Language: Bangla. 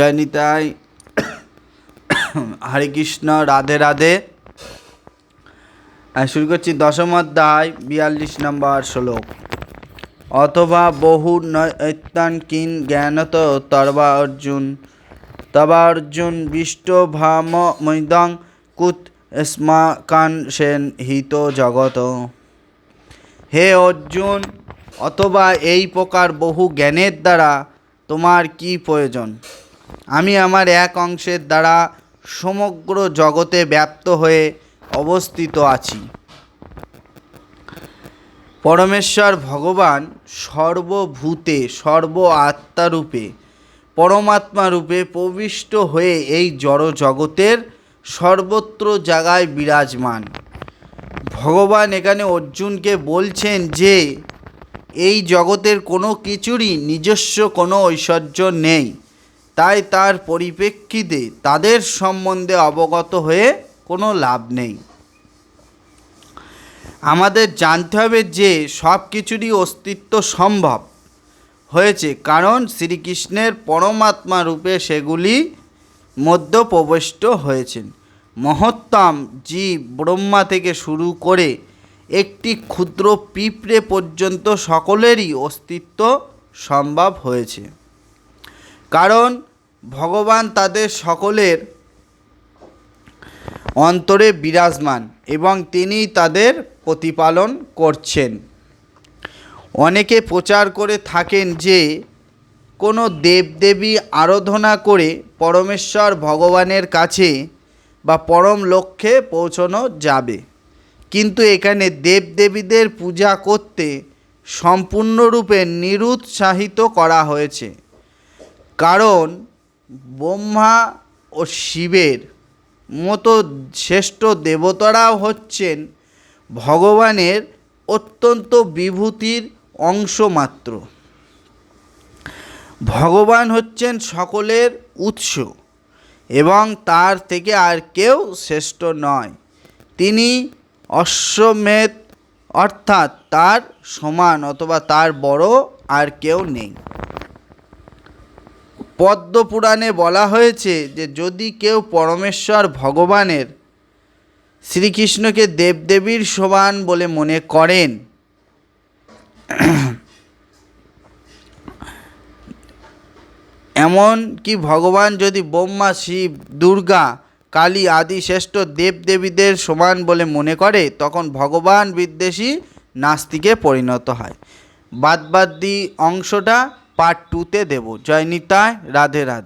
জয় নিতাই। হরে কৃষ্ণ, রাধে রাধে। শুরু করছি দশম অধ্যায় 42 নম্বর শ্লোক। অথবা বহু নৈতান কিন জ্ঞানত তবা অর্জুন বিষ্ট ভাম মৈদং কুত স্মাকান সেন হিত জগত। হে অর্জুন, অথবা এই প্রকার বহু জ্ঞানের দ্বারা তোমার কি প্রয়োজন? আমি আমার এক অংশের দ্বারা সমগ্র জগতে ব্যাপ্ত হয়ে অবস্থিত আছি। পরমেশ্বর ভগবান সর্বভূতে সর্ব আত্মারূপে পরমাত্মা রূপে প্রবিষ্ট হয়ে এই জড় জগতের সর্বত্র জায়গায় বিরাজমান। ভগবান এখানে অর্জুনকে বলছেন যে এই জগতের কোনো কিছুরই নিজস্ব কোনো ঐশ্বর্য নেই, তাই তার পরিপ্রেক্ষিতে তাদের সম্বন্ধে অবগত হয়ে কোনো লাভ নেই। আমাদের জানতে হবে যে সব কিছুরই অস্তিত্ব সম্ভব হয়েছে কারণ শ্রীকৃষ্ণের পরমাত্মা রূপে সেগুলি মধ্যে প্রবিষ্ট হয়েছেন। মহত্তম জীব ব্রহ্মা থেকে শুরু করে একটি ক্ষুদ্র পিঁপড়ে পর্যন্ত সকলেরই অস্তিত্ব সম্ভব হয়েছে, কারণ ভগবান তাদের সকলের অন্তরে বিরাজমান এবং তিনি তাদের প্রতিপালন করছেন। অনেকে প্রচার করে থাকেন যে কোনো দেবদেবী আরাধনা করে পরমেশ্বর ভগবানের কাছে বা পরম লক্ষ্যে পৌঁছানো যাবে, কিন্তু এখানে দেবদেবীদের পূজা করতে সম্পূর্ণরূপে নিরুৎসাহিত করা হয়েছে, কারণ ব্রহ্মা ও শিবের মতো শ্রেষ্ঠ দেবতারাও হচ্ছেন ভগবানের অত্যন্ত বিভূতির অংশ মাত্র। ভগবান হচ্ছেন সকলের উৎস এবং তার থেকে আর কেউ শ্রেষ্ঠ নয়। তিনি অশ্বমেধ অর্থাৎ তার সমান অথবা তার বড় আর কেউ নেই। পদ্মপুরাণে বলা হয়েছে যে যদি কেউ পরমেশ্বর ভগবানের শ্রীকৃষ্ণকে দেবদেবীর সমান বলে মনে করেন, এমন কি ভগবান যদি ব্রহ্মা, শিব, দুর্গা, কালী আদি শ্রেষ্ঠ দেবদেবীদের সমান বলে মনে করে, তখন ভগবান বিদ্বেষী নাস্তিকে পরিণত হয়। বাদবাদী অংশটা পার্ট 2-তে দেব। জয় নিতাই, রাধে রাধে।